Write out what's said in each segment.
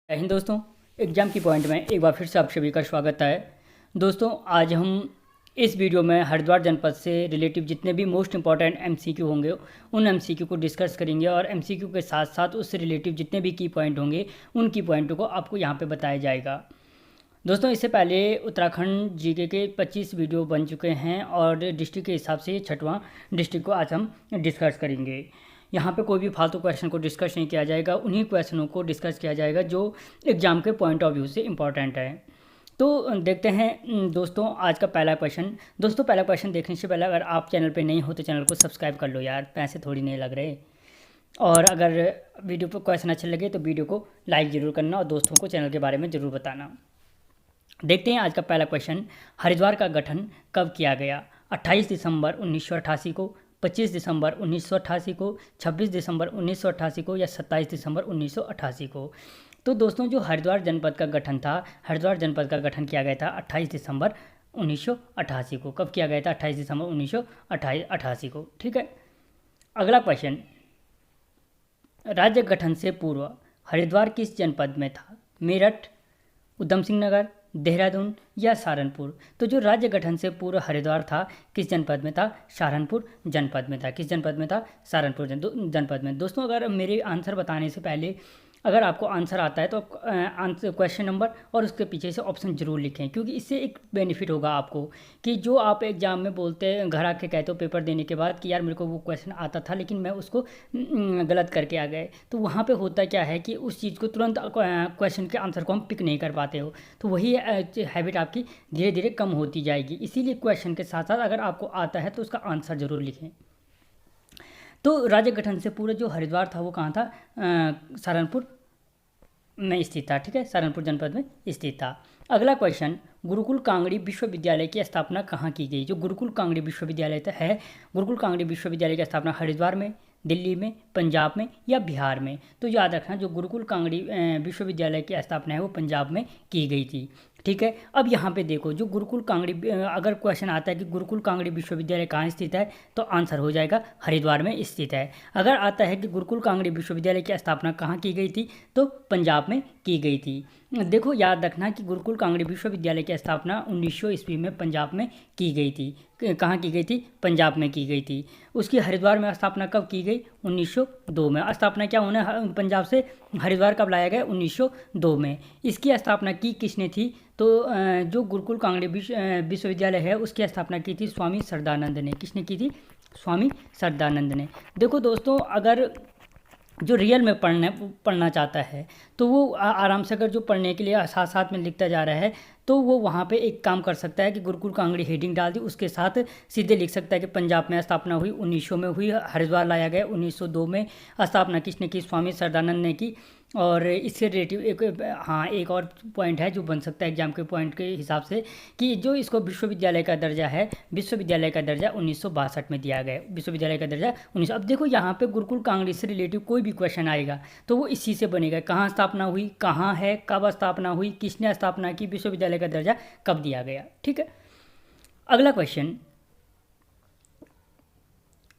जय हिंद दोस्तों। एग्जाम की पॉइंट में एक बार फिर से आप सभी का स्वागत है। दोस्तों आज हम इस वीडियो में हरिद्वार जनपद से रिलेटिव जितने भी मोस्ट इंपॉर्टेंट एमसीक्यू होंगे उन एमसीक्यू को डिस्कस करेंगे और एमसीक्यू के साथ साथ उससे रिलेटिव जितने भी की पॉइंट होंगे उन की पॉइंटों को आपको यहाँ पे बताया जाएगा। दोस्तों इससे पहले उत्तराखंड जीके के 25 वीडियो बन चुके हैं और डिस्ट्रिक्ट के हिसाब से 6वां डिस्ट्रिक्ट को आज हम डिस्कस करेंगे। यहाँ पे कोई भी फालतू क्वेश्चन को डिस्कस नहीं किया जाएगा, उन्हीं क्वेश्चनों को डिस्कस किया जाएगा जो एग्ज़ाम के पॉइंट ऑफ व्यू से इम्पॉर्टेंट है। तो देखते हैं दोस्तों आज का पहला क्वेश्चन। दोस्तों पहला क्वेश्चन देखने से पहले अगर आप चैनल पे नहीं हो तो चैनल को सब्सक्राइब कर लो यार, पैसे थोड़ी नहीं लग रहे। और अगर वीडियो पर क्वेश्चन अच्छे लगे तो वीडियो को लाइक ज़रूर करना और दोस्तों को चैनल के बारे में ज़रूर बताना। देखते हैं आज का पहला क्वेश्चन। हरिद्वार का गठन कब किया गया? 28 दिसंबर 1988 को, 25 दिसंबर 1988 को, 26 दिसंबर 1988 को या 27 दिसंबर 1988 को। तो दोस्तों जो हरिद्वार जनपद का गठन था, हरिद्वार जनपद का गठन किया गया था 28 दिसंबर 1988 को। कब किया गया था? 28 दिसंबर 1988 को। ठीक है। अगला क्वेश्चन, राज्य गठन से पूर्व हरिद्वार किस जनपद में था? मेरठ, उधम सिंह नगर, देहरादून या सहारनपुर। तो जो राज्य गठन से पूर्व हरिद्वार था किस जनपद में था? सहारनपुर जनपद में था। किस जनपद में था? सहारनपुर जनपद में। दोस्तों अगर मेरे आंसर बताने से पहले अगर आपको आंसर आता है तो आंसर क्वेश्चन नंबर और उसके पीछे से ऑप्शन जरूर लिखें, क्योंकि इससे एक बेनिफिट होगा आपको कि जो आप एग्जाम में बोलते हैं, घर आके कहते हो पेपर देने के बाद कि यार मेरे को वो क्वेश्चन आता था लेकिन मैं उसको गलत करके आ गए, तो वहाँ पे होता क्या है कि उस चीज़ को तुरंत क्वेश्चन के आंसर को हम पिक नहीं कर पाते हो, तो वही हैबिट आपकी धीरे धीरे कम होती जाएगी। इसीलिए क्वेश्चन के साथ साथ अगर आपको आता है तो उसका आंसर ज़रूर लिखें। तो राज्य गठन से पूर्व जो हरिद्वार था वो कहाँ था? सहारनपुर में स्थित था। ठीक है, सहारनपुर जनपद में स्थित था। अगला क्वेश्चन, गुरुकुल कांगड़ी विश्वविद्यालय की स्थापना कहाँ की गई? जो गुरुकुल कांगड़ी विश्वविद्यालय है, गुरुकुल कांगड़ी विश्वविद्यालय की स्थापना हरिद्वार में, दिल्ली में, पंजाब में या बिहार में। तो याद रखना जो गुरुकुल कांगड़ी विश्वविद्यालय की स्थापना है वो पंजाब में की गई थी। ठीक है। अब यहाँ पे देखो जो गुरुकुल कांगड़ी अगर क्वेश्चन आता है कि गुरुकुल कांगड़ी विश्वविद्यालय कहाँ स्थित है तो आंसर हो जाएगा हरिद्वार में स्थित है। अगर आता है कि गुरुकुल कांगड़ी विश्वविद्यालय की स्थापना कहाँ की गई थी तो पंजाब में की गई थी। देखो याद रखना कि गुरुकुल कांगड़ी विश्वविद्यालय की स्थापना 1900 ईस्वी में पंजाब में की गई थी। कहाँ की गई थी? पंजाब में की गई थी। उसकी हरिद्वार में स्थापना कब की गई? 1902 में। स्थापना क्या होना, पंजाब से हरिद्वार कब लाया गया? 1902 में। इसकी स्थापना की किसने थी? तो जो गुरुकुल कांगड़ी विश्वविद्यालय है उसकी स्थापना की थी स्वामी सरदानंद ने। किसने की थी? स्वामी सरदानंद ने। देखो दोस्तों अगर जो रियल में पढ़ना चाहता है तो वो आराम से अगर जो पढ़ने के लिए साथ साथ में लिखता जा रहा है तो वो वहाँ पे एक काम कर सकता है कि गुरुकुल कांगड़ी हेडिंग डाल दी, उसके साथ सीधे लिख सकता है कि पंजाब में स्थापना हुई 1900 में हुई, हरिद्वार लाया गया 1902 में। स्थापना किसने की? स्वामी सरदानंद ने की। और इससे रिलेटिव एक और पॉइंट है जो बन सकता है एग्जाम के पॉइंट के हिसाब से कि जो इसको विश्वविद्यालय का दर्जा है, विश्वविद्यालय का दर्जा 1962 में दिया गया। विश्वविद्यालय का दर्जा 1900। अब देखो यहाँ पे गुरुकुल कांगड़ी से रिलेटिव कोई भी क्वेश्चन आएगा तो वो इसी से बनेगा। कहाँ स्थापना हुई, कहाँ है, कब स्थापना हुई, किसने स्थापना की, विश्वविद्यालय का दर्जा कब दिया गया। ठीक है। अगला क्वेश्चन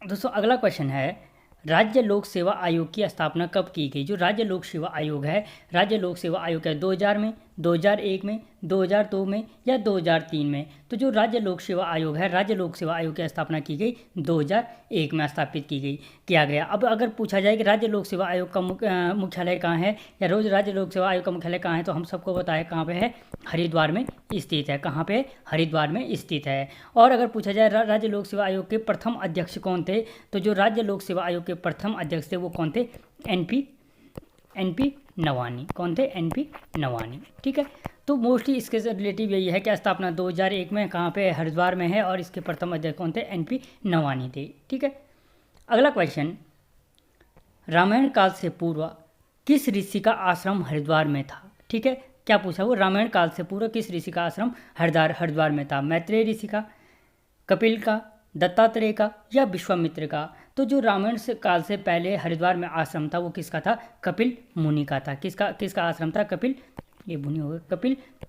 दोस्तों, अगला क्वेश्चन है राज्य लोक सेवा आयोग की स्थापना कब की गई? जो राज्य लोक सेवा आयोग है, राज्य लोक सेवा आयोग है 2000 में, 2001 में, 2002 में या 2003 में। तो जो राज्य लोक सेवा आयोग है, राज्य लोक सेवा आयोग की स्थापना की गई 2001 में स्थापित किया गया। अब अगर पूछा जाए कि राज्य लोक सेवा आयोग का मुख्यालय कहाँ है या रोज राज्य लोक सेवा आयोग का मुख्यालय कहाँ है तो हम सबको बताया कहाँ पे है? हरिद्वार में स्थित है। कहाँ पे? हरिद्वार में स्थित है। और अगर पूछा जाए राज्य लोक सेवा आयोग के प्रथम अध्यक्ष कौन थे तो जो राज्य लोक सेवा आयोग के प्रथम अध्यक्ष थे वो कौन थे? एनपी नवानी। कौन थे? एनपी नवानी। ठीक है। तो मोस्टली इसके रिलेटिव यही है कि स्थापना 2001 में कहाँ पे? हरिद्वार में है और इसके प्रथम अध्यक्ष कौन थे? एनपी नवानी थे। ठीक है। अगला क्वेश्चन, रामायण काल से पूर्व किस ऋषि का आश्रम हरिद्वार में था? ठीक है। क्या पूछा? वो रामायण काल से पूर्व किस ऋषि का आश्रम हरिद्वार में था? मैत्रेय ऋषि का, कपिल का, दत्तात्रेय का या विश्वामित्र का। तो जो रामायण से काल से पहले हरिद्वार में आश्रम था वो किसका था? कपिल मुनि का था। किसका आश्रम था? कपिल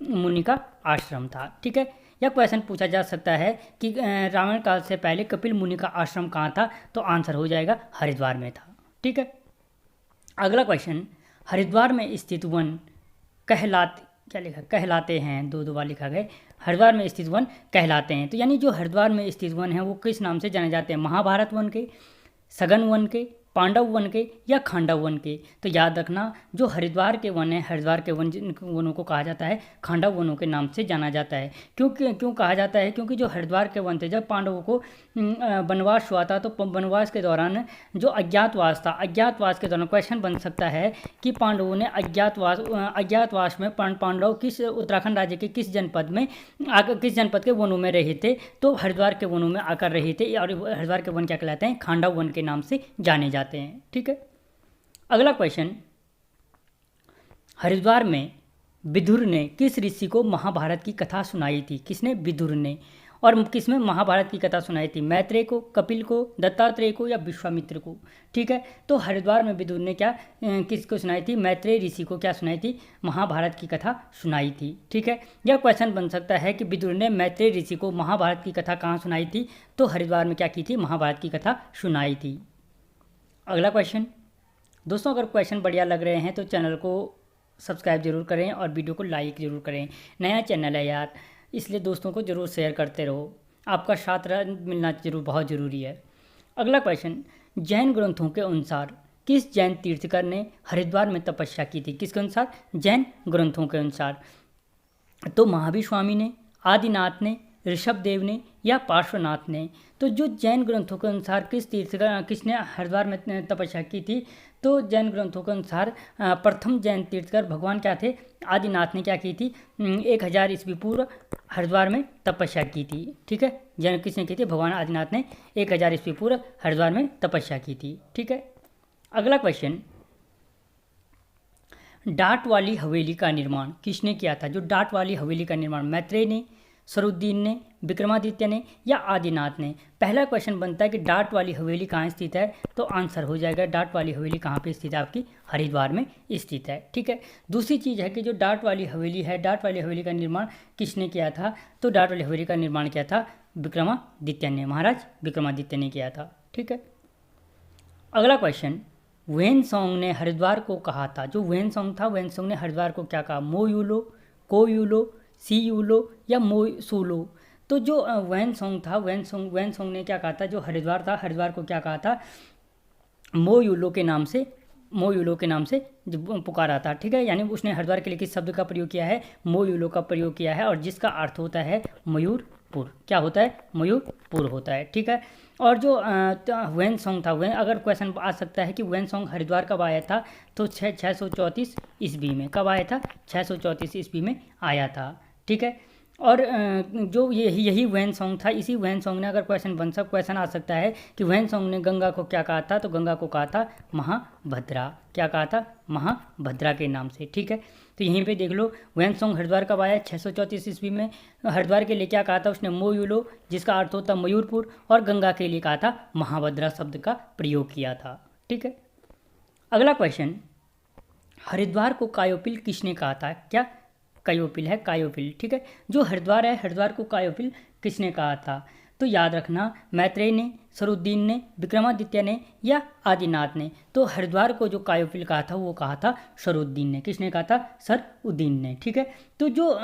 मुनि का आश्रम था। ठीक है। यह क्वेश्चन पूछा जा सकता है कि रामायण काल से पहले कपिल मुनि का आश्रम कहाँ था तो आंसर हो जाएगा हरिद्वार में था। ठीक है। अगला क्वेश्चन, हरिद्वार में स्थित वन कहलाते, क्या लिखा, कहलाते हैं, दो बार लिखा गया, हरिद्वार में स्थित वन कहलाते हैं। तो यानी जो हरिद्वार में स्थित वन है वो किस नाम से जाने जाते हैं, महाभारत वन के, सघन वन के, पांडव वन के या खांडव वन के। तो याद रखना जो हरिद्वार के वन है, हरिद्वार के वनों को कहा जाता है खांडव वनों के नाम से जाना जाता है। क्यों कहा जाता है, क्योंकि जो हरिद्वार के वन थे, जब पांडवों को वनवास हुआ था, तो वनवास के दौरान जो अज्ञातवास था, अज्ञातवास के दौरान क्वेश्चन बन सकता है कि पांडवों ने अज्ञातवास में पांडव किस उत्तराखंड राज्य के किस जनपद के वनों में रहे थे, तो हरिद्वार के वनों में आकर रहे थे, और हरिद्वार के वन क्या कहलाते हैं, खांडव वन के नाम से जाने जाते हैं। ठीक है, अगला क्वेश्चन, हरिद्वार में विदुर ने किस ऋषि को महाभारत की कथा सुनाई थी, किसने, विदुर ने, और किसमें महाभारत की कथा सुनाई थी, मैत्रेय को, कपिल को, दत्तात्रेय को या विश्वामित्र को। ठीक है, तो हरिद्वार में विदुर ने क्या किसको सुनाई थी, मैत्रेय ऋषि को क्या सुनाई थी, महाभारत की कथा सुनाई थी। ठीक है, यह क्वेश्चन बन सकता है कि विदुर ने मैत्रेय ऋषि को महाभारत की कथा कहाँ सुनाई थी, तो हरिद्वार में क्या की थी, महाभारत की कथा सुनाई थी। अगला क्वेश्चन, दोस्तों अगर क्वेश्चन बढ़िया लग रहे हैं तो चैनल को सब्सक्राइब जरूर करें और वीडियो को लाइक जरूर करें। नया चैनल है यार, इसलिए दोस्तों को ज़रूर शेयर करते रहो, आपका साथ मिलना जरूर बहुत ज़रूरी है। अगला क्वेश्चन, जैन ग्रंथों के अनुसार किस जैन तीर्थकर ने हरिद्वार में तपस्या की थी, किसके अनुसार, जैन ग्रंथों के अनुसार, तो महावीर स्वामी ने, आदिनाथ ने, ऋषभदेव ने या पार्श्वनाथ ने। तो जो जैन ग्रंथों के अनुसार किसने हरिद्वार में तपस्या की थी, तो जैन ग्रंथों के अनुसार प्रथम जैन तीर्थकर भगवान क्या थे, आदिनाथ ने क्या की थी, 1000 ईस्वी पूर्व हरिद्वार में तपस्या की थी। ठीक है, जैन किसने की थी, भगवान आदिनाथ ने 1000 ईस्वी पूर्व हरिद्वार में तपस्या की थी। ठीक है, अगला क्वेश्चन, डाट वाली हवेली का निर्माण किसने किया था, जो डाट वाली हवेली का निर्माण मैत्रेय ने, सरुद्दीन ने, विक्रमादित्य ने या आदिनाथ ने। पहला क्वेश्चन बनता है कि डाट वाली हवेली कहाँ स्थित है, तो आंसर हो जाएगा डाट वाली हवेली कहाँ पे स्थित है, आपकी हरिद्वार में स्थित है। ठीक है, दूसरी चीज़ है कि जो डाट वाली हवेली है, डाट वाली हवेली का निर्माण किसने किया था, तो डाट वाली हवेली का निर्माण किया था विक्रमादित्य ने, महाराज विक्रमादित्य ने किया था। ठीक है, अगला क्वेश्चन, वेनसोंग ने हरिद्वार को कहा था, जो वेनसोंग था, वेनसोंग ने हरिद्वार को क्या कहा, मोयूलो, कोयूलो, सी यूलो या मोसूलो। तो जो वेनसोंग था, वेनसोंग ने क्या कहा था, जो हरिद्वार था, हरिद्वार को क्या कहा था, मोयूलो के नाम से पुकारा था। ठीक है, यानी उसने हरिद्वार के लिए किस शब्द का प्रयोग किया है, मोयूलो का प्रयोग किया है, और जिसका अर्थ होता है मयूरपुर। क्या होता है, मयूरपुर होता है। ठीक है, और जो वेनसोंग था, अगर क्वेश्चन आ सकता है कि वेनसोंग हरिद्वार कब आया था, तो 634 ईस्वी में। कब आया था, 634 ईस्वी में आया था। ठीक है, और जो यही वेनसोंग था, इसी वेनसोंग ने, अगर क्वेश्चन आ सकता है कि वेनसोंग ने गंगा को क्या कहा था, तो गंगा को कहा था महाभद्रा। क्या कहा था, महाभद्रा के नाम से। ठीक है, तो यहीं पे देख लो, वेनसोंग हरिद्वार कब आया, 634 ईस्वी में। हरिद्वार के लिए क्या कहा था उसने, मोयूलो, जिसका अर्थ होता मयूरपुर, और गंगा के लिए कहा था महाभद्रा शब्द का प्रयोग किया था। ठीक है, अगला क्वेश्चन, हरिद्वार को कायोपिल किसने कहा था, क्या, कायोपिल है, कायोपिल। ठीक है, जो हरिद्वार है, हरिद्वार को कायोपिल किसने कहा था, तो याद रखना मैत्रेय ने, सरुद्दीन ने, विक्रमादित्य ने या आदिनाथ ने। तो हरिद्वार को जो कायोपिल कहा था वो कहा था सरुद्दीन ने। किसने कहा था, सरुद्दीन ने। ठीक है, तो जो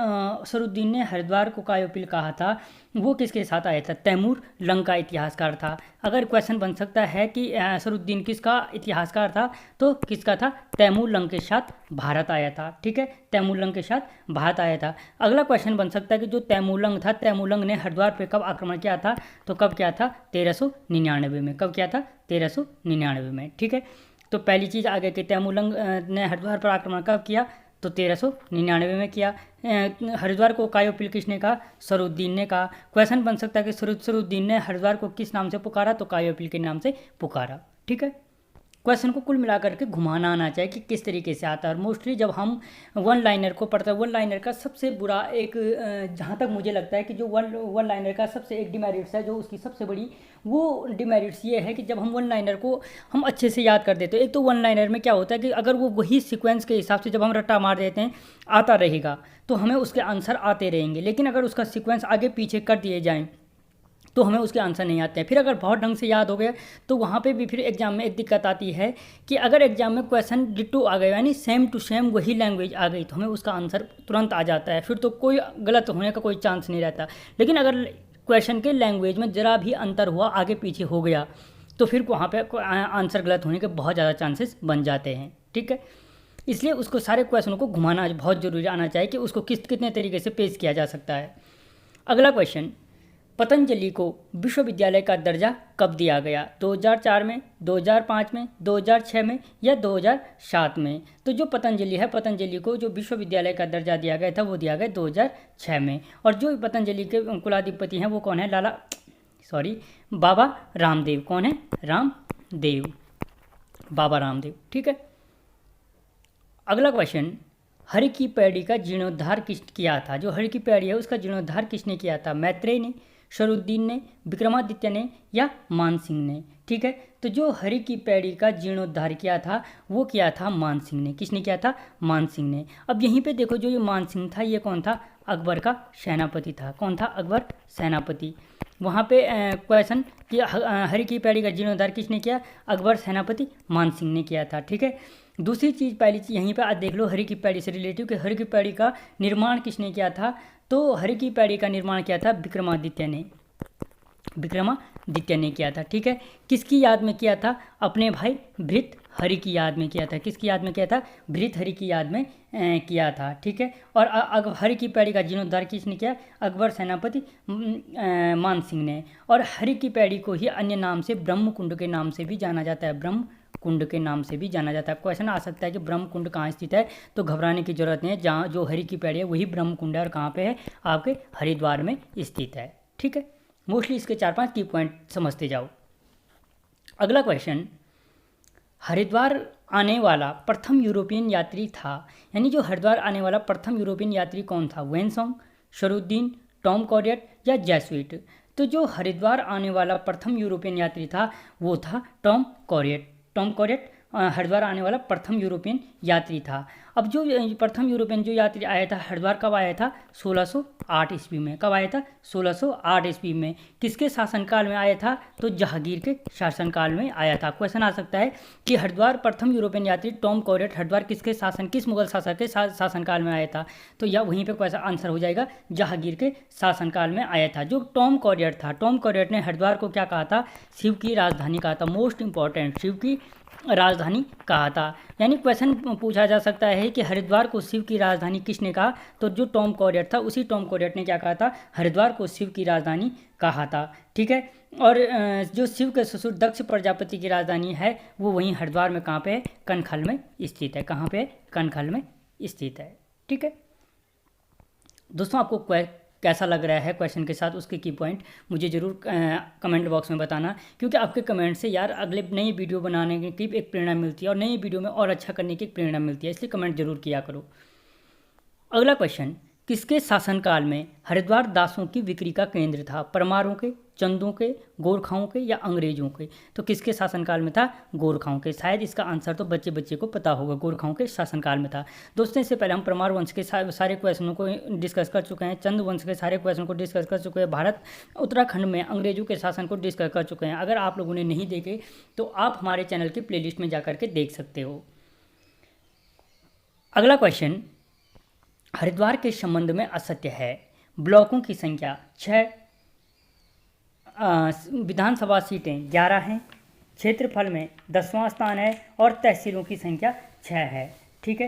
सरुद्दीन ने हरिद्वार को कायोपिल कहा था वो किसके साथ आया था, तैमूर लंग का इतिहासकार था। अगर क्वेश्चन बन सकता है कि सरुद्दीन किसका इतिहासकार था, तो किसका था, तैमूर लंग के साथ भारत आया था। ठीक है, तैमूर लंग के साथ भारत आया था। अगला क्वेश्चन बन सकता है कि जो तैमूर लंग था, तैमूर लंग ने हरिद्वार पे कब आक्रमण किया था, तो कब किया था, 1399 में। कब किया था, 1399 में। ठीक है, तो पहली चीज़ आ गई कि तैमूर लंग ने हरिद्वार पर आक्रमण कब किया, तो 1399 में किया। हरिद्वार को कायोपिल किसने कहा, सरुद्दीन ने कहा। क्वेश्चन बन सकता है कि सरुद्दीन ने हरिद्वार को किस नाम से पुकारा, तो कायोपिल के नाम से पुकारा। ठीक है, क्वेश्चन को कुल मिलाकर के घुमाना आना चाहिए कि किस तरीके से आता है। और मोस्टली जब हम वन लाइनर को पढ़ते हैं, वन लाइनर का सबसे बुरा एक, जहाँ तक मुझे लगता है कि जो वन लाइनर का सबसे एक डिमेरिट्स है, जो उसकी सबसे बड़ी वो डिमेरिट्स ये है कि जब हम वन लाइनर को हम अच्छे से याद कर देते हैं। एक तो वन लाइनर में क्या होता है कि अगर वो वही सीक्वेंस के हिसाब से जब हम रट्टा मार देते हैं आता रहेगा, तो हमें उसके आंसर आते रहेंगे। लेकिन अगर उसका सीक्वेंस आगे पीछे कर दिए जाएँ तो हमें उसके आंसर नहीं आते हैं। फिर अगर बहुत ढंग से याद हो गया तो वहाँ पे भी फिर एग्जाम में एक दिक्कत आती है कि अगर एग्जाम में क्वेश्चन डिट्टो आ गए यानी सेम टू सेम वही लैंग्वेज आ गई तो हमें उसका आंसर तुरंत आ जाता है, फिर तो कोई गलत होने का कोई चांस नहीं रहता। लेकिन अगर क्वेश्चन के लैंग्वेज में ज़रा भी अंतर हुआ, आगे पीछे हो गया, तो फिर वहाँ पे आंसर गलत होने के बहुत ज़्यादा चांसेस बन जाते हैं। ठीक है, इसलिए उसको सारे क्वेश्चनों को घुमाना बहुत ज़रूरी आना चाहिए कि उसको कितने तरीके से पेश किया जा सकता है। अगला क्वेश्चन, पतंजलि को विश्वविद्यालय का दर्जा कब दिया गया? 2004 में, 2005 में, 2006 में या 2007 में? तो जो पतंजलि है, पतंजलि को जो विश्वविद्यालय का दर्जा दिया गया था वो दिया गया 2006 में। और जो पतंजलि के कुलाधिपति हैं वो कौन है? बाबा रामदेव। कौन है? रामदेव, बाबा रामदेव। ठीक है, अगला क्वेश्चन, हर की पैड़ी का जीर्णोद्धार किस किया था? जो हर की पैड़ी है उसका जीर्णोद्धार किसने किया था? मैत्रेय ने, शरुद्दीन ने, विक्रमादित्य ने या मानसिंह ने? ठीक है, तो जो हरि की पैड़ी का जीर्णोद्धार किया था वो किया था मानसिंह ने। किसने किया था? मानसिंह ने। अब यहीं पे देखो, जो ये मानसिंह था ये कौन था? अकबर का सेनापति था। कौन था? अकबर सेनापति। वहाँ पे क्वेश्चन कि हरि की पैड़ी का जीर्णोद्धार किसने किया? अकबर सेनापति मानसिंह ने किया था। ठीक है, दूसरी चीज़, पहली चीज़ यहीं पे आज देख लो हरि की पैड़ी से रिलेटिव कि हरि की पैड़ी का निर्माण किसने किया था? तो हरि की पैड़ी का निर्माण किया था विक्रमादित्य ने। विक्रमादित्य ने किया था। ठीक है, किसकी याद में किया था? अपने भाई भृतहरि की याद में किया था। किसकी याद में किया था? भृतहरि की याद में किया था। ठीक है, और हरि की पैड़ी का जीर्णोद्धार किसने किया? अकबर सेनापति मानसिंह ने। और हरि की पैड़ी को ही अन्य नाम से ब्रह्मकुंड के नाम से भी जाना जाता है। ब्रह्म कुंड के नाम से भी जाना जाता है। क्वेश्चन आ सकता है कि ब्रह्म कुंड कहाँ स्थित है? तो घबराने की जरूरत नहीं है, जहाँ जो हरि की पैड़ी है वही ब्रह्म कुंड है। और कहाँ पे है? आपके हरिद्वार में स्थित है। ठीक है, मोस्टली इसके 4-5 की पॉइंट समझते जाओ। अगला क्वेश्चन, हरिद्वार आने वाला प्रथम यूरोपियन यात्री था, यानी जो हरिद्वार आने वाला प्रथम यूरोपियन यात्री कौन था? वेनसोंग, शरुद्दीन, टॉम कॉरियट या जेसुइट? तो जो हरिद्वार आने वाला प्रथम यूरोपियन यात्री था वो था टॉम कॉरियट। टॉम कॉरियट हरिद्वार आने वाला प्रथम यूरोपियन यात्री था। अब जो प्रथम यूरोपियन जो यात्री आया था हरिद्वार कब आया था? 1608 ईस्वी में। कब आया था? 1608 ईस्वी में। किसके शासनकाल में आया था? तो जहांगीर के शासनकाल में आया था। क्वेश्चन आ सकता है कि हरिद्वार प्रथम यूरोपियन यात्री टॉम कॉरियट हरिद्वार किस मुगल शासक के शासनकाल में आया था? तो यह वहीं पर क्वेश्चन आंसर हो जाएगा, जहांगीर के शासनकाल में आया था। जो टॉम कॉरियट था, टॉम कॉरियट ने हरिद्वार को क्या कहा था? शिव की राजधानी कहा था। मोस्ट इंपॉर्टेंट, शिव की राजधानी कहा था। यानी क्वेश्चन पूछा जा सकता है कि हरिद्वार को शिव की राजधानी किसने कहा? तो जो टॉम कॉरियट था, उसी टॉम कॉरियट ने क्या कहा था? हरिद्वार को शिव की राजधानी कहा था। ठीक है, और जो शिव के ससुर दक्ष प्रजापति की राजधानी है वो वहीं हरिद्वार में कहाँ पे है? कनखल में स्थित है। कहाँ पे है? कनखल में स्थित है। ठीक है दोस्तों, आपको कैसा लग रहा है क्वेश्चन के साथ, उसके की पॉइंट मुझे ज़रूर कमेंट बॉक्स में बताना, क्योंकि आपके कमेंट से यार अगले नई वीडियो बनाने की एक प्रेरणा मिलती है और नई वीडियो में और अच्छा करने की एक प्रेरणा मिलती है, इसलिए कमेंट जरूर किया करो। अगला क्वेश्चन, किसके शासनकाल में हरिद्वार दासों की बिक्री का केंद्र था? परमारों के, चंदों के, गोरखाओं के या अंग्रेजों के? तो किसके शासनकाल में था? गोरखाओं के। शायद इसका आंसर तो बच्चे को पता होगा, गोरखाओं के शासनकाल में था। दोस्तों, इससे पहले हम परमार वंश के सारे क्वेश्चनों को डिस्कस कर चुके हैं, चंद वंश के सारे क्वेश्चन को डिस्कस कर चुके हैं, भारत उत्तराखंड में अंग्रेजों के शासन को डिस्कस कर चुके हैं। अगर आप लोगों ने नहीं देखे तो आप हमारे चैनल की प्लेलिस्ट में जाकर के देख सकते हो। अगला क्वेश्चन, हरिद्वार के संबंध में असत्य है। ब्लॉकों की संख्या 6, विधानसभा सीटें 11 हैं, क्षेत्रफल में 10वां स्थान है और तहसीलों की संख्या 6 है। ठीक है,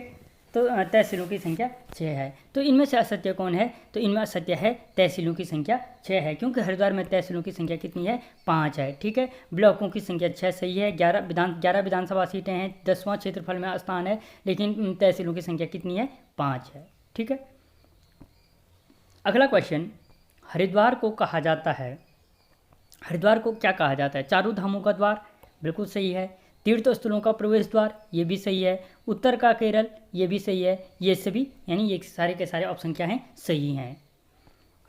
तो तहसीलों की संख्या 6 है। तो इनमें से असत्य कौन है? तो इनमें असत्य है तहसीलों की संख्या 6 है, क्योंकि हरिद्वार में तहसीलों की संख्या कितनी है? 5 है। ठीक है, ब्लॉकों की संख्या 6 सही है। 11 विधानसभा सीटें हैं, 10वां क्षेत्रफल में स्थान है, लेकिन तहसीलों की संख्या कितनी है? 5 है। ठीक है, अगला क्वेश्चन, हरिद्वार को कहा जाता है, हरिद्वार को क्या कहा जाता है? चारों धामों का द्वार, बिल्कुल सही है। तीर्थ स्थलों का प्रवेश द्वार, ये भी सही है। उत्तर का केरल, ये भी सही है। ये सभी यानी ये सारे के सारे ऑप्शन क्या हैं? सही हैं।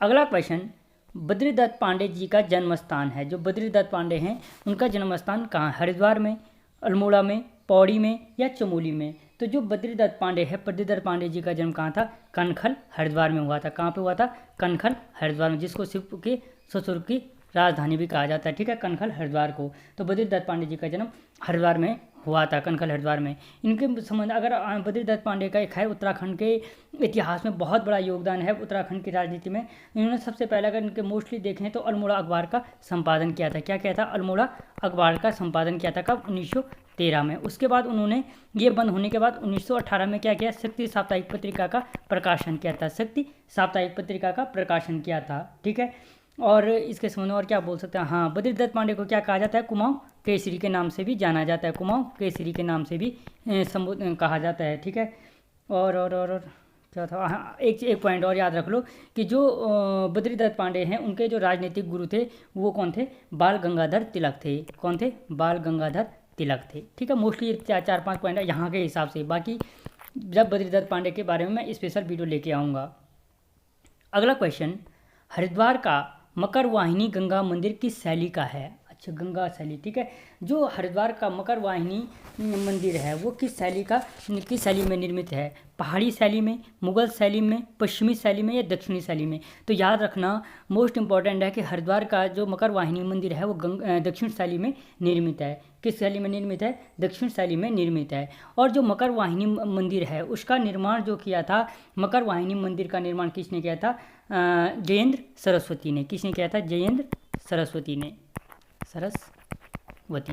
अगला क्वेश्चन, बद्रीदत्त पांडे जी का जन्म स्थान है, जो बद्रीदत्त पांडे हैं उनका जन्म स्थान कहाँ? हरिद्वार में, अल्मोड़ा में, पौड़ी में या चमोली में? तो जो बद्रीदत्त पांडे है, बद्रीदत्त पांडे जी का जन्म कहाँ था? कनखल हरिद्वार में हुआ था। कहाँ पे हुआ था? कनखल हरिद्वार में, जिसको शिव के ससुर की राजधानी भी कहा जाता है, ठीक है, कनखल हरिद्वार को। तो बद्रीदत्त पांडे जी का जन्म हरिद्वार में हुआ था, कनखल हरिद्वार में। इनके संबंध अगर बद्रीदत्त पांडे का एक है उत्तराखंड के इतिहास में बहुत बड़ा योगदान है उत्तराखंड की राजनीति में। इन्होंने सबसे पहले अगर इनके मोस्टली देखें तो अल्मोड़ा अखबार का संपादन किया था। क्या किया था? अल्मोड़ा अखबार का संपादन किया था। कब? 1913 में। उसके बाद उन्होंने ये बंद होने के बाद 1918 में क्या किया? शक्ति साप्ताहिक पत्रिका का प्रकाशन किया था। शक्ति साप्ताहिक पत्रिका का प्रकाशन किया था, ठीक है। और इसके संबंध में और क्या बोल सकते हैं? हाँ, बद्रीदत्त पांडे को क्या कहा जाता है? कुमाऊं केसरी के नाम से भी जाना जाता है, कुमाऊं केसरी के नाम से भी संबोधन कहा जाता है, ठीक है। और क्या था? हाँ, एक पॉइंट और याद रख लो कि जो बद्रीदत्त पांडे हैं उनके जो राजनीतिक गुरु थे वो कौन थे? बाल गंगाधर तिलक थे। कौन थे? बाल गंगाधर तिलक थे, ठीक है। मोस्टली 4-5 पॉइंट है यहाँ के हिसाब से, बाकी जब बद्रीदत्त पांडे के बारे में मैं स्पेशल वीडियो लेके आऊँगा। अगला क्वेश्चन, हरिद्वार का मकर वाहिनी गंगा मंदिर किस शैली का है? अच्छा, गंगा शैली, ठीक है। जो हरिद्वार का मकर वाहिनी मंदिर है वो किस शैली में निर्मित है? पहाड़ी शैली में, मुगल शैली में, पश्चिमी शैली में या दक्षिणी शैली में? तो याद रखना मोस्ट इंपॉर्टेंट है कि हरिद्वार का जो मकर वाहिनी मंदिर है वो दक्षिण शैली में निर्मित है। किस शैली में निर्मित है? दक्षिण शैली में निर्मित है। और जो मकर वाहिनी मंदिर है उसका निर्माण जो किया था, मकर वाहिनी मंदिर का निर्माण किसने किया था? जयेंद्र सरस्वती ने। किसने किया था? जयेंद्र सरस्वती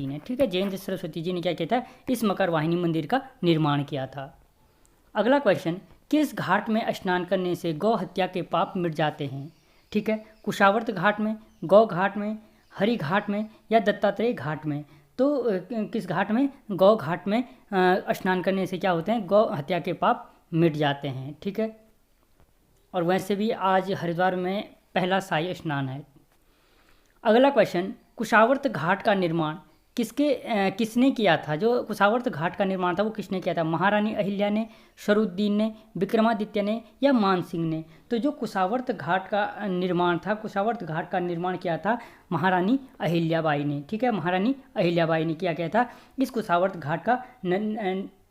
ने, ठीक है। जयेंद्र सरस्वती जी ने क्या किया था? इस मकर वाहिनी मंदिर का निर्माण किया था। अगला क्वेश्चन, किस घाट में स्नान करने से गौ हत्या के पाप मिट जाते हैं? ठीक है, कुशावर्त घाट में, गौ घाट में, हरि घाट में या दत्तात्रेय घाट में? तो किस घाट में? गौ घाट में स्नान करने से क्या होते हैं? गौ हत्या के पाप मिट जाते हैं, ठीक है। और वैसे भी आज हरिद्वार में पहला शाही स्नान है। अगला क्वेश्चन, कुशावर्त घाट का निर्माण किसने किया था? जो कुशावर्त घाट का निर्माण था वो किसने किया था? महारानी अहिल्या ने, शरुद्दीन ने, विक्रमादित्य ने या मान सिंह ने? तो जो कुशावर्त घाट का निर्माण था, कुशावर्त घाट का निर्माण किया था महारानी अहिल्याबाई ने, ठीक है। महारानी अहिल्याबाई ने किया गया था इस कुशावर्त घाट का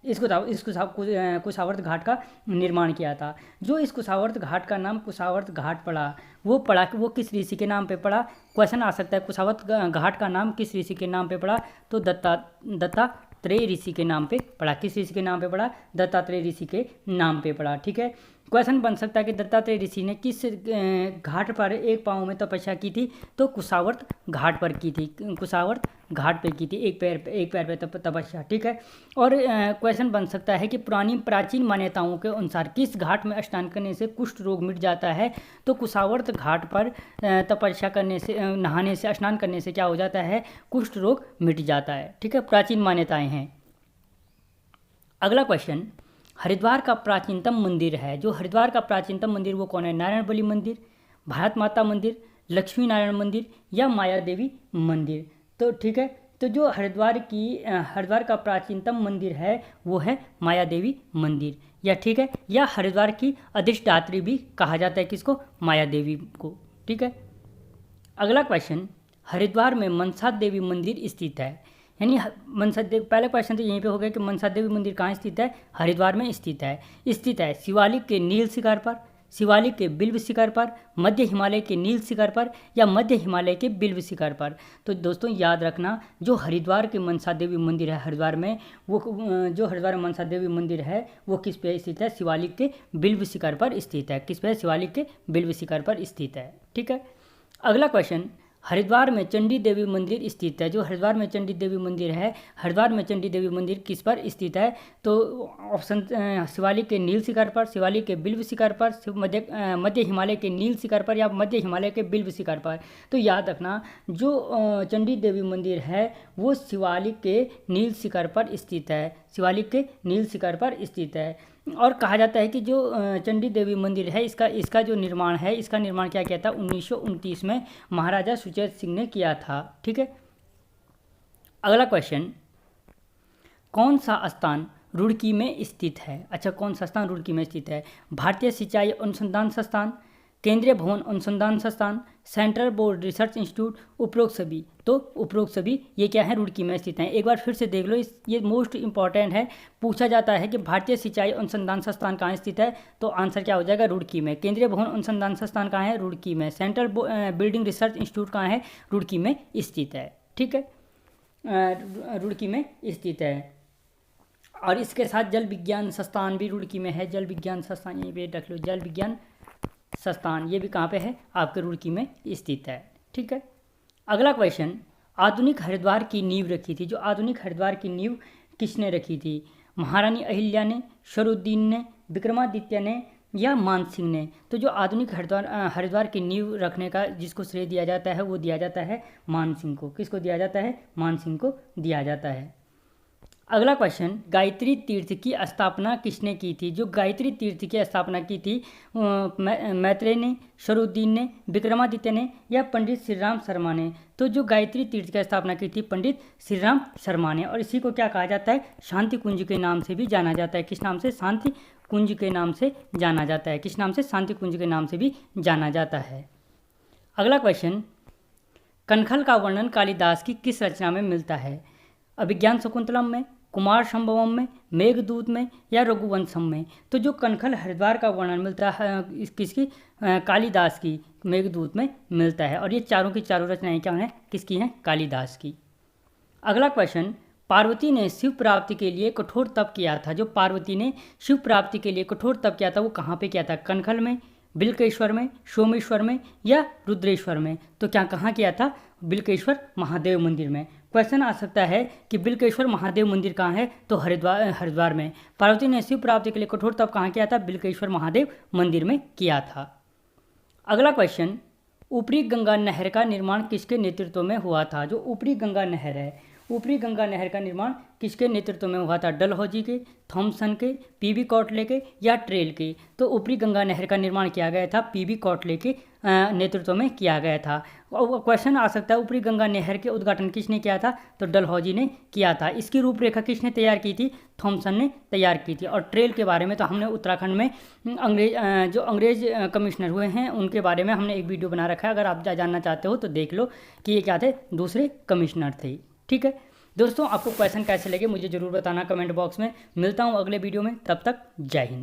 कुशावर्त घाट का निर्माण किया था। जो इस कुशावर्त घाट का नाम कुशावर्त घाट पड़ा वो किस ऋषि के नाम पे पड़ा? क्वेश्चन आ सकता है, कुशावर्त घाट का नाम किस ऋषि के नाम पे पड़ा? तो दत्तात्रेय ऋषि के नाम पे पड़ा। किस ऋषि के नाम पे पड़ा? दत्तात्रेय ऋषि के नाम पे पड़ा, ठीक है। क्वेश्चन बन सकता है कि दत्तात्रेय ऋषि ने किस घाट पर एक पाँव में तपस्या की थी? तो कुशावर्त घाट पर की थी, कुशावर्त घाट पे की थी, एक पैर पे तपस्या, ठीक है। और क्वेश्चन बन सकता है कि प्राचीन मान्यताओं के अनुसार किस घाट में स्नान करने से कुष्ठ रोग मिट जाता है? तो कुशावर्त घाट पर तपस्या करने से, नहाने से, स्नान करने से क्या हो जाता है? कुष्ठ रोग मिट जाता है, ठीक है। प्राचीन मान्यताएं हैं। अगला क्वेश्चन, हरिद्वार का प्राचीनतम मंदिर है। जो हरिद्वार का प्राचीनतम मंदिर वो कौन है? नारायण बलि मंदिर, भारत माता मंदिर, लक्ष्मी नारायण मंदिर या माया देवी मंदिर? तो ठीक है, तो जो हरिद्वार का प्राचीनतम मंदिर है वो है माया देवी मंदिर, या ठीक है, या हरिद्वार की अधिष्ठात्री भी कहा जाता है किसको? माया देवी को, ठीक है। अगला क्वेश्चन, हरिद्वार में मनसा देवी मंदिर स्थित है। यानी मनसा देवी, पहला क्वेश्चन तो यहीं पे हो गया कि मनसा देवी मंदिर कहाँ स्थित है? हरिद्वार में स्थित है शिवालिक के नील शिखर पर, शिवालिक के बिल्व शिखर पर, मध्य हिमालय के नील शिखर पर या मध्य हिमालय के बिल्व शिखर पर? तो दोस्तों याद रखना, जो हरिद्वार के मनसा देवी मंदिर है हरिद्वार में, वो जो हरिद्वार में मनसा देवी मंदिर है वो किस पे स्थित है? शिवालिक के बिल्व शिखर पर स्थित है। किस पे? शिवालिक के बिल्व शिखर पर स्थित है, ठीक है। अगला क्वेश्चन, हरिद्वार में चंडी देवी मंदिर स्थित है। जो हरिद्वार में चंडी देवी मंदिर है, हरिद्वार में चंडी देवी मंदिर किस पर स्थित है? तो ऑप्शन शिवालिक के नील शिखर पर, शिवालिक के बिल्व शिखर पर, मध्य हिमालय के नील शिखर पर या मध्य हिमालय के बिल्व शिखर पर? तो याद रखना, जो चंडी देवी मंदिर है वो शिवालिक के नील शिखर पर स्थित है, शिवालिक के नील शिखर पर स्थित है। और कहा जाता है कि जो चंडी देवी मंदिर है इसका जो निर्माण है, इसका निर्माण क्या किया था? 1929 में महाराजा सुचेत सिंह ने किया था, ठीक है। अगला क्वेश्चन, कौन सा स्थान रुड़की में स्थित है? अच्छा, कौन सा स्थान रुड़की में स्थित है? भारतीय सिंचाई अनुसंधान संस्थान, केंद्रीय भवन अनुसंधान संस्थान, सेंट्रल बोर्ड रिसर्च इंस्टीट्यूट, उपरोक्त सभी। तो उपरोक्त सभी ये क्या है, रुड़की में स्थित हैं। एक बार फिर से देख लो, ये मोस्ट इंपॉर्टेंट है। पूछा जाता है कि भारतीय सिंचाई अनुसंधान संस्थान कहाँ स्थित है, तो आंसर क्या हो जाएगा, रुड़की में। केंद्रीय भवन अनुसंधान संस्थान कहाँ है, रुड़की में। सेंट्रल बिल्डिंग रिसर्च इंस्टीट्यूट कहाँ है, रुड़की में स्थित है। ठीक है, रुड़की में स्थित है। और इसके साथ जल विज्ञान संस्थान भी रुड़की में है। जल विज्ञान संस्थान ये भी रख लो, जल विज्ञान संस्थान ये भी कहाँ पे है, आपके रुड़की में स्थित है। ठीक है, अगला क्वेश्चन, आधुनिक हरिद्वार की नींव रखी थी। जो आधुनिक हरिद्वार की नींव किसने रखी थी, महारानी अहिल्या ने, शरुद्दीन ने, विक्रमादित्य ने या मान सिंह ने। तो जो आधुनिक हरिद्वार की नींव रखने का जिसको श्रेय दिया जाता है वो दिया जाता है मान सिंह को। किसको दिया जाता है, मान सिंह को दिया जाता है। अगला क्वेश्चन, गायत्री तीर्थ की स्थापना किसने की थी। जो गायत्री तीर्थ की स्थापना की थी मैत्रेय ने, शरुद्दीन ने, विक्रमादित्य ने या पंडित श्री राम शर्मा ने। तो जो गायत्री तीर्थ की स्थापना की थी पंडित श्री राम शर्मा ने। और इसी को क्या कहा जाता है, शांति कुंज के नाम से भी जाना जाता है। किस नाम से, शांति कुंज के नाम से जाना जाता है। किस नाम से, शांति कुंज के नाम से भी जाना जाता है। अगला क्वेश्चन, कनखल का वर्णन कालिदास की किस रचना में मिलता है। अभिज्ञान शकुंतलम में, कुमार संभवम में, मेघदूत में या रघुवंशम में। तो जो कनखल हरिद्वार का वर्णन मिलता है किसकी, कालिदास की मेघदूत में मिलता है। और ये चारों की चारों रचनाएं क्या हैं, किसकी हैं, कालिदास की। अगला क्वेश्चन, पार्वती ने शिव प्राप्ति के लिए कठोर तप किया था। जो पार्वती ने शिव प्राप्ति के लिए कठोर तप किया था वो कहाँ पे किया था, कनखल में, बिल्केश्वर में, सोमेश्वर में या रुद्रेश्वर में। तो क्या कहाँ किया था, बिल्केश्वर महादेव मंदिर में। क्वेश्चन आ सकता है कि बिल्केश्वर महादेव मंदिर कहाँ है, तो हरिद्वार में। पार्वती ने शिव प्राप्ति के लिए कठोर तप कहाँ किया था, बिल्केश्वर महादेव मंदिर में किया था। अगला क्वेश्चन, ऊपरी गंगा नहर का निर्माण किसके नेतृत्व में हुआ था। जो ऊपरी गंगा नहर है, ऊपरी गंगा नहर का निर्माण किसके नेतृत्व में हुआ था, डलहौजी के, थॉमसन के, पीबी कौटले के या ट्रेल के। तो ऊपरी गंगा नहर का निर्माण किया गया था पीबी कौटले के नेतृत्व में किया गया था। क्वेश्चन आ सकता है ऊपरी गंगा नहर के उद्घाटन किसने किया था, तो डलहौजी ने किया था। इसकी रूपरेखा किसने तैयार की थी, थॉमसन ने तैयार की थी। और ट्रेल के बारे में तो हमने उत्तराखंड में जो अंग्रेज कमिश्नर हुए हैं उनके बारे में हमने एक वीडियो बना रखा है। अगर आप जानना चाहते हो तो देख लो कि ये क्या थे, दूसरे कमिश्नर थे। ठीक है दोस्तों, आपको क्वेश्चन कैसे लगे मुझे ज़रूर बताना कमेंट बॉक्स में। मिलता हूँ अगले वीडियो में, तब तक जय हिंद।